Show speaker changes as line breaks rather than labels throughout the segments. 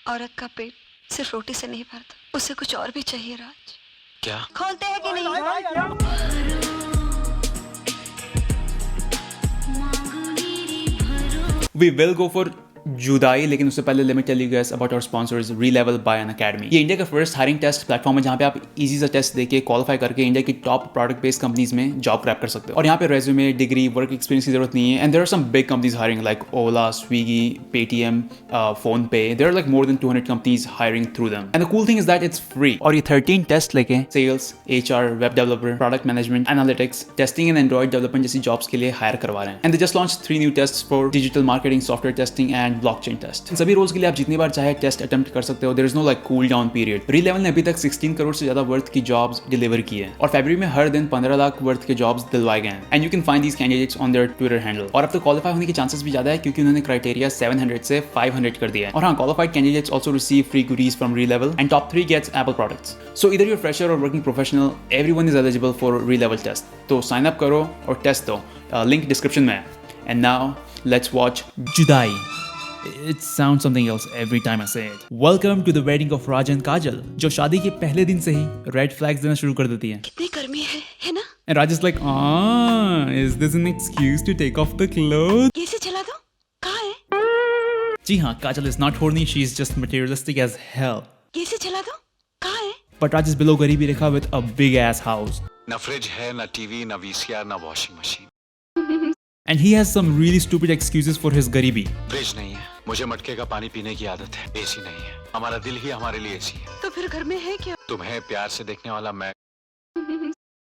औरत का पेट सिर्फ रोटी से नहीं भरता, उसे कुछ और भी चाहिए। राज,
क्या
खोलते हैं कि नहीं?
We will go for जुदाई, लेकिन उससे पहले let me tell you guys about our sponsors Relevel by Unacademy. ये इंडिया का फर्स्ट हायरिंग टेस्ट प्लेटफॉर्म है जहाँ पे आप इजी सा टेस्ट देके क्वालिफाई करके इंडिया की टॉप प्रोडक्ट बेस्ड कंपनीज में जॉब क्रैक कर सकते हो। और यहाँ पे रेज्यूमे, डिग्री, वर्क एक्सपीरियंस की जरूरत नहीं है। And there are some big companies hiring like Ola, Swiggy, Paytm, PhonePe. There are like more than 200 companies hiring through them. And the cool thing is that it's free. और ये 13 test लेके sales, HR, web developer, product management, analytics, testing and Android development जैसी jobs के लिए hire करवा रहे हैं। And they just launch 3 new test for digital marketing, software testing and blockchain test. सभी रोल्स के लिए आप जितनी बार चाहे टेस्ट अटेम्प्ट कर सकते हो। There is no like cool down period. Relevel ने अभी तक 16 करोड़ से ज्यादा वर्थ की जॉब्स डिलीवर की है और फरवरी में हर दिन 15 लाख वर्थ के जॉब्स दिलवाए गए हैं। And you can find these candidates on their Twitter handle. और अब तो क्वालिफाई होने के चांसेस भी ज्यादा है क्योंकि उन्होंने क्राइटेरिया 700 से 500 कर दिया है। और हाँ, qualified candidates also receive free goodies from Relevel and top 3 gets Apple products. So either you're fresher or working professional, everyone is eligible for Relevel test. तो साइन अप करो और टेस्ट दो। लिंक डिस्क्रिप्शन में है। And now let's watch Judaai. It sounds something else every time I say it. Welcome to the wedding of Raj and Kajal, जो शादी के पहले दिन से ही रेड फ्लैग्स देना शुरू कर देती है।
कितनी गर्मी है ना?
And Raj is like, is this an excuse to take off the clothes?
ये से चला दो। कहाँ है?
जी हाँ, Kajal is not horny, she is just materialistic as hell.
ये से चला दो। कहाँ है?
But Raj is below गरीबी रेखा with a big ass house.
न फ्रिज है, न टीवी, न वीसीआर, न washing machine.
And he has some really stupid excuses for his गरीबी.
फ्रिज नहीं है, मुझे मटके का पानी पीने की आदत है। एसी नहीं है, हमारा दिल ही हमारे लिए एसी है।
तो फिर घर में है क्या?
तुम्हें प्यार से देखने वाला मैं।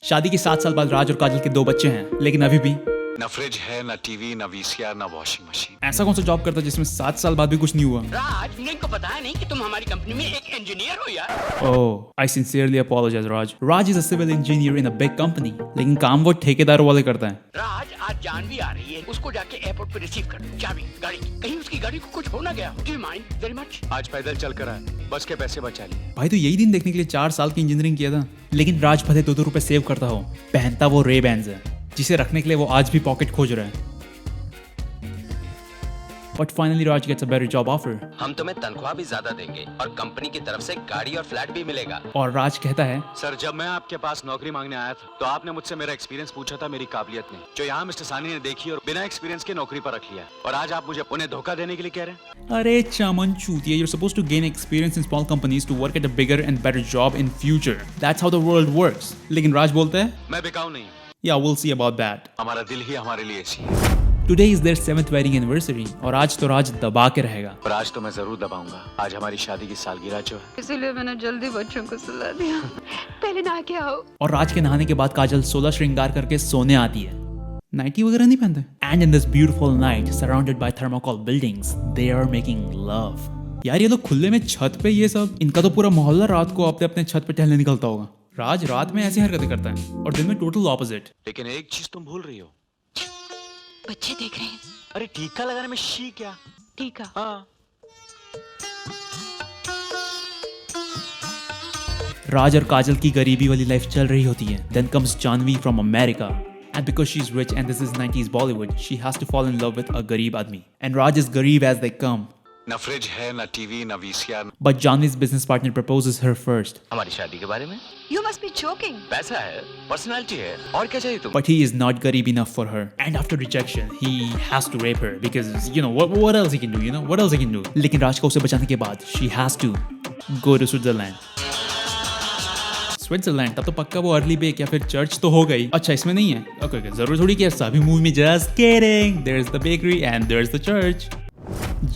शादी के 7 साल बाद राज और काजल के 2 बच्चे हैं, लेकिन अभी भी
न फ्रिज है, न टीवी, न वीसीआर, न वॉशिंग मशीन।
ऐसा कौन सा जॉब करता है जिसमें 7 साल बाद भी कुछ नहीं हुआ?
राज, तुमने इनको बताया नहीं कि तुम हमारी कंपनी में एक इंजीनियर हो यार।
Oh, I sincerely apologize, Raj. Raj is a civil engineer in a big company, लेकिन काम वो ठेकेदारों वाले करता है।
राज, आज जानवी आ रही है, उसको जाके एयरपोर्ट पे रिसीव कर दो। चाबी गाड़ी की। कहीं उसकी गाड़ी को कुछ हो ना गया। Do you mind very much?
आज पैदल चल कर आए, बस के पैसे बचा लिए।
भाई तो यही दिन देखने के लिए 4 साल की इंजीनियरिंग किया था। लेकिन राज भले 2-2 रुपए सेव करता हो, पहनता वो Ray-Bans है जिसे रखने के लिए वो आज भी पॉकेट खोज रहा है। But finally Raj gets a better job offer.
हम तुम्हें तनख्वाह भी ज्यादा देंगे और कंपनी की तरफ से गाड़ी और फ्लैट भी मिलेगा।
और राज कहता है,
सर, जब मैं आपके पास नौकरी मांगने आया था तो आपने मुझसे मेरा एक्सपीरियंस पूछा था, मेरी काबिलियत नहीं, जो यहाँ मिस्टर सानी ने देखी और बिना एक्सपीरियंस के नौकरी पर रख लिया। और आज आप मुझे उन्हें धोखा देने के लिए कह रहे हैं?
अरे चमन चूतिया, you're supposed to gain experience in small companies to work at a bigger and better job in future. That's how the world works. लेकिन राज बोलता है,
मैं बिकाऊ नहीं हूँ।
Yeah, we'll see about that.
हमारा दिल ही हमारे लिए एसी है।
Today is their 7th wedding anniversary और आज तो राज दबा के रहेगा।
और आज तो मैं जरूर दबाऊंगा। आज हमारी शादी की सालगिरह जो है।
इसीलिए मैंने जल्दी बच्चों को सुला दिया। पहले नहा के आओ।
और राज के नहाने के बाद काजल 16 श्रृंगार करके सोने आती है। नाइटी वगैरह नहीं पहनते। And in this beautiful night surrounded by thermocol buildings they are making love. यार ये लोग खुले में छत पे, ये सब इनका तो पूरा मोहल्ला रात को अपने अपने छत पे टहलने निकलता होगा। राज रात में ऐसी हरकतें करता है और दिन में टोटल ऑपोजिट।
लेकिन एक चीज तुम भूल रही हो।
बच्चे देख रहे हैं।
अरे टीका लगाने में शी क्या?
ठीक है।
हाँ।
राज और काजल की गरीबी वाली लाइफ चल रही होती है। Then comes Janvi from America. And because she's rich and this is 90s Bollywood, she has to fall in love with a गरीब आदमी. And Raj is गरीब as they come.
न फ्रिज है, न टीवी, न VCR.
But Janvi's business partner proposes her first.
हमारी शादी के बारे में?
You must be joking.
पैसा है, पर्सनालिटी है, और क्या चाहिए तुम?
But he is not गरीब enough for her. And after rejection, he has to rape her because you know what else he can do? You know what else he can do? लेकिन राज को उसे बचाने के बाद she has to go to Switzerland. Switzerland, तब तो पक्का वो अर्ली बेक या फिर चर्च तो हो गई। अच्छा इसमें नहीं है? ओके जरूर थोड़ी कि सभी मूवी में just kidding. There is the bakery and there is the church.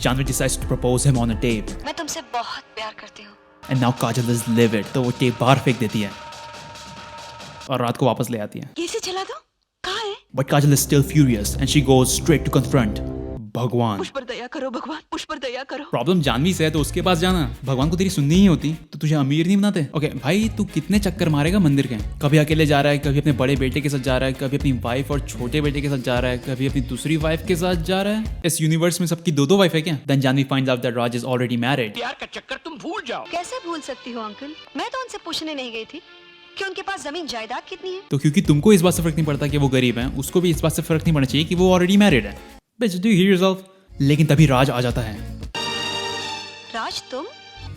Janvi decides to propose him on a tape.
मैं तुमसे बहुत प्यार करती हूँ।
And now Kajal is livid. तो वो टेप बाहर फेंक देती है और रात को वापस ले आती है।
ये से चला दो। कहाँ है?
But Kajal is still furious and she goes straight to confront भगवान।
मुझ पर दया करो भगवान, मुझ पर दया करो।
प्रॉब्लम जानवी से है तो उसके पास जाना। भगवान को तेरी सुननी ही होती तो तुझे अमीर नहीं बनाते। ओके भाई, तू कितने चक्कर मारेगा मंदिर के? कभी अकेले जा रहा है, कभी अपने बड़े बेटे के साथ जा रहा है, कभी अपनी वाइफ और छोटे बेटे के साथ जा रहा है, कभी अपनी दूसरी वाइफ के साथ जा रहा है। इस यूनिवर्स में सबकी 2-2 वाइफ है क्या? Then Janvi finds out that Raj is already married.
प्यार का चक्कर तुम भूल जाओ।
कैसे भूल सकती हो अंकल? मैं तो उनसे पूछने नहीं गई थी कि उनके पास जमीन जायदाद कितनी है।
तो क्योंकि तुमको इस बात से फर्क नहीं पड़ता कि वो गरीब है, उसको भी इस बात से फर्क नहीं पड़ना चाहिए कि वो ऑलरेडी मैरिड है। Bitch, do you hear yourself? लेकिन तभी राज आ जाता है।
राज तुम?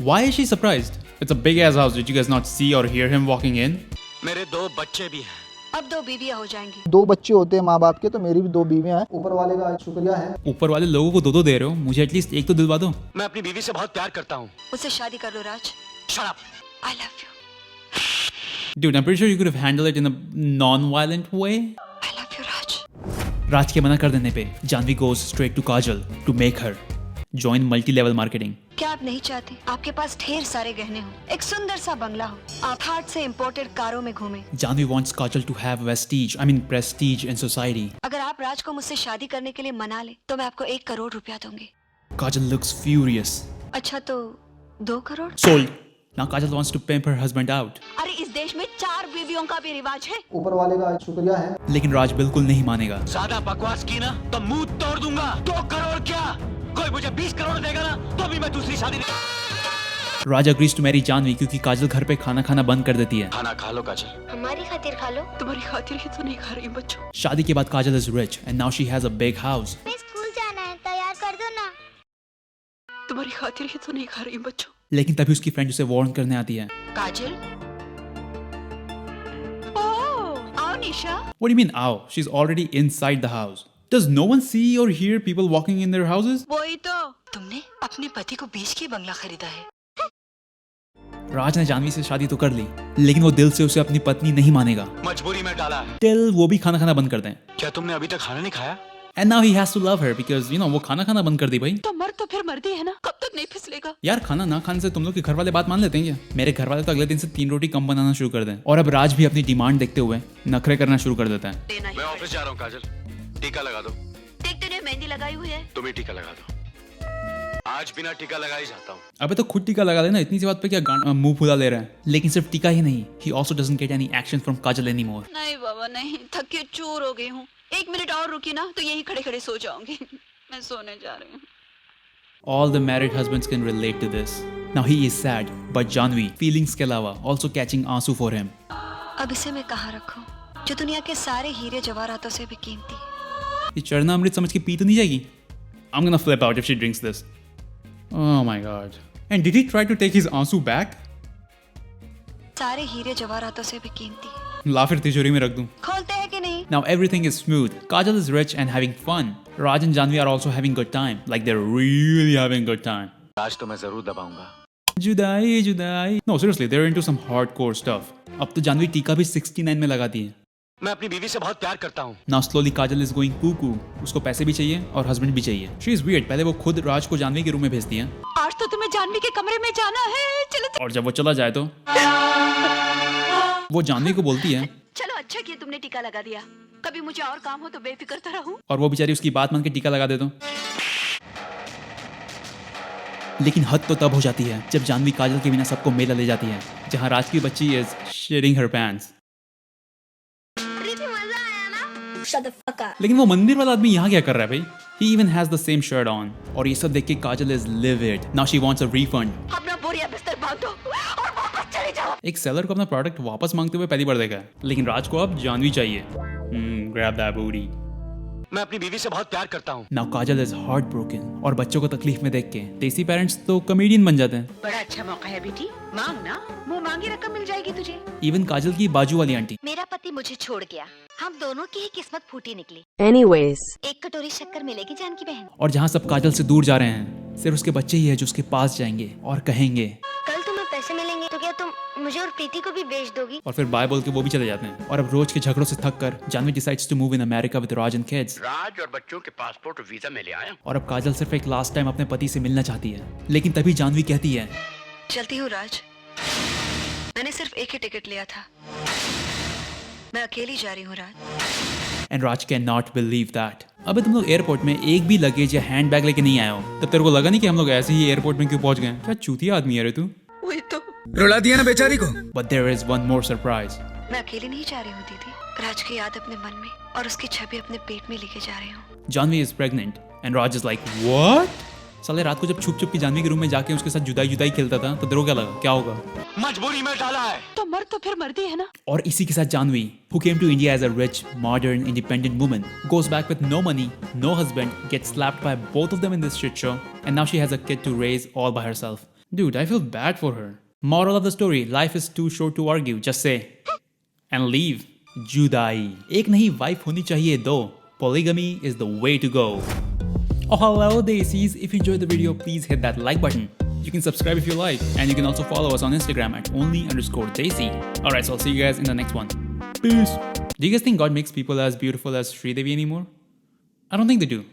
Why is she surprised? It's a big ass house. Did you guys not see or hear him walking in?
मेरे 2 बच्चे भी हैं।
अब 2 बीवियां हो जाएंगी।
2 बच्चे होते हैं माँ बाप के, तो मेरी भी 2 बीवियां हैं। ऊपर वाले का शुक्रिया है।
ऊपर वाले लोगों को 2 दे रहे हो, मुझे एटलीस्ट एक तो दिलवा दो।
मैं अपनी बीवी से बहुत प्यार करता हूँ।
मुझसे शादी कर लो राज।
Shut up.
I love you.
Dude, I'm pretty sure you could have handled it in a non-violent way.
I love you राज।
राज के मना कर देने पे Janvi goes straight to Kajal to make her join multi-level marketing.
क्या आप नहीं चाहते आपके पास ढेर सारे गहने हो, एक सुंदर सा बंगला हो, आप हार्ट से इम्पोर्टेड कारों में घूमें?
Janvi wants Kajal to have prestige in society.
अगर आप राज को मुझसे शादी करने के लिए मना ले तो मैं आपको 1 करोड़ रुपया दूंगी।
Kajal looks furious.
अच्छा तो 2 crore?
Sold. Now Kajal wants to pimp her husband out.
अरे इस देश में 4 बीवियों का भी रिवाज है।
ऊपर वाले का शुक्रिया है।
लेकिन राज बिल्कुल नहीं मानेगा।
ज्यादा बकवास की ना तो मुंह तोड़ दूंगा। 2 करोड़ क्या, कोई मुझे 20 करोड़ देगा ना तो भी मैं दूसरी शादी नहीं।
राज agrees to marry जानवी क्योंकि काजल घर पे खाना खाना बंद कर देती है।
खाना खा लो काजल।
हमारी खातिर खा लो। तुम्हारी खातिर ही तो नहीं खा रही बच्चों।
शादी के बाद काजल is rich and now she has a big house.
School जाना है, तैयार कर दो ना।
तुम्हारी खातिर ही तो नहीं खा रही बच्चों।
लेकिन तभी उसकी फ्रेंड उसे वार्न करने आती है।
काजल, ओह, आओ निशा।
What do you mean ow? She's already inside the house. Does no one see or hear people walking in their houses?
वही तो, तुमने अपने पति को बेच के बंगला खरीदा है।
राज ने जानवी से शादी तो कर ली, लेकिन वो दिल से उसे अपनी पत्नी नहीं मानेगा।
मजबूरी में डाला है।
टिल वो भी खाना खाना बंद कर दें।
क्या तुमने अभी तक खाना नहीं खाया?
And now he has to love her because वो खाना खाना बंद कर दी भाई।
तो मर तो फिर मर्दी है ना, कब तक नहीं फिसलेगा?
यार खाना ना खाने से तुम लोग के घर वाले बात मान लेते हैं क्या? मेरे घर वाले तो अगले दिन से 3 रोटी कम बनाना शुरू कर दें। और अब राज भी अपनी डिमांड देखते हुए नखरे करना शुरू कर देता है।
मैं ऑफिस जा रहा हूँ काजल, टीका लगा दो।
देख तूने मेहंदी लगाई हुई है।
तुम ही टीका लगा दो। आज बिना टीका लगा ही जाता हूँ।
अबे तो खुद टीका लगा लेना, इतनी सी बात पे क्या मुंह फुला ले रहा है। लेकिन सिर्फ टीका ही नहीं, he also doesn't get any action from Kajal anymore.
नहीं बाबा नहीं, थक के चूर हो गई हूँ। 1 मिनट और रुकी ना तो यही खड़े खड़े सो जाऊंगी। मैं सोने जा रही हूँ।
All the married husbands can relate to this. Now he is sad, but Janvi, feelings के अलावा, also catching आंसू for him.
अब इसे मैं कहाँ रखूं, जो दुनिया के सारे हीरे जवाहरातों से भी कीमती है?
ये चरना अमृत समझ के पी तो नहीं जाएगी? I'm gonna flip out if she drinks this. Oh my god. And did he try to take his आंसू back?
सारे हीरे जवाहरातों से भी कीमती है।
ला फिर तिजोरी में रख दूं।
खोलते हैं कि नहीं?
Now everything is smooth. Kajal is rich and having fun. Raj and Janvi are also having good time. Like they're really having good time.
आज तो मैं जरूर दबाऊंगा।
जुदाई जुदाई। No seriously, they're into some hardcore stuff. अब तो जानवी टीका भी 69 में लगाती है।
मैं अपनी बीवी से बहुत प्यार करता हूँ।
Now slowly Kajal is going cuckoo. उसको पैसे भी चाहिए और हस्बैंड भी चाहिए। She is weird. पहले वो खुद राज को जानवी के रूम में भेजती है।
आज तो तुम्हें जानवी के कमरे में जाना है। चलो
और जब वो चला जाए तो वो जानवी को बोलती है।
चलो, अच्छा किया तुमने टीका लगा दिया। कभी मुझे और काम हो तो बेफिक्र रहूं।
और वो बेचारी उसकी बात मान के टीका लगा दे तो। लेकिन हद तो तब हो जाती है जब जानवी काजल के बिना सबको मेला ले जाती है, जहाँ राज की बच्ची इज शेयरिंग हर पैंट्स। लेकिन वो मंदिर वाला आदमी यहाँ क्या कर रहा है भाई? He even has the same shirt on. और ये सब देख के काजल is livid. Now she wants a refund.
अपना बोरिया बिस्तर बांध दो और वापस चले जाओ।
एक सेलर को अपना प्रोडक्ट वापस मांगते हुए पहली बार देखा है, लेकिन राज को अब जानवी चाहिए। Grab that booty.
मैं अपनी बीवी से बहुत प्यार करता हूँ।
Now Kajal is heartbroken. और बच्चों को तकलीफ में देख के देसी पेरेंट्स तो कॉमेडियन बन जाते हैं।
बड़ा अच्छा मौका है बेटी, मांग ना, मुंह मांगी रकम मिल जाएगी तुझे।
इवन काजल की बाजू वाली आंटी।
मेरा पति मुझे छोड़ गया, हम दोनों की ही किस्मत फूटी निकली।
Anyways.
1 कटोरी शक्कर मिलेगी जानकी बहन।
और जहाँ सब काजल से दूर जा रहे हैं, सिर्फ उसके बच्चे ही है जो उसके पास जाएंगे और कहेंगे।
कल तुम्हें पैसे मिलेंगे तो क्या तुम मुझे और प्रीति को भी बेच दोगी?
और फिर बाय बोल के वो भी चले जाते हैं। और अब रोज के झगड़ों से थक कर Janvi decides to move in America with Raj and kids.
Raj और बच्चों के पासपोर्ट और वीजा में ले आया।
और अब काजल सिर्फ एक लास्ट टाइम अपने पति से मिलना चाहती है, लेकिन तभी जानवी कहती है,
चलती हूँ राज, मैंने सिर्फ एक ही टिकट लिया था, मैं अकेली जा रही हूँ Raj.
And Raj can not believe that. अबे तुम लोग एयरपोर्ट में एक भी लगेज या हैंड बैग लेके नहीं आए हो, तब तेरे को लगा नहीं कि हम लोग ऐसे ही एयरपोर्ट में क्यों पहुंच गए? क्या चूतिया आदमी है रे तू?
वही तो,
रुला दिया ना बेचारी को।
But there is one more surprise.
मैं अकेली नहीं जा रही हूँ दीदी, राज की याद अपने मन में और उसकी छवि अपने पेट में लेके जा रही हूँ।
Janvi is pregnant and Raj is like, what? साले रात को जब छुप छुप के जानवी के रूम में जाके उसके साथ जुदाई खेलता था तो तेरे को क्या लगा, क्या होगा?
मजबूरी में डाला है।
तो मर तो फिर मर्दी है ना।
और इसी के साथ Janvi, who came to India as a rich, modern, independent woman, goes back with no money, no husband, gets slapped by both of them in this shit show, and now she has a kid to raise all by herself. Dude, I feel bad for her. Moral of the story, life is too short to argue. Just say and leave. जुदाई. एक नहीं, wife होनी चाहिए 2. Polygamy is the way to go. Oh, hello Desies. If you enjoyed the video, please hit that like button. You can subscribe if you like, and you can also follow us on Instagram at only_Desi. Alright, so I'll see you guys in the next one. Peace. Do you guys think God makes people as beautiful as Sridevi anymore? I don't think they do.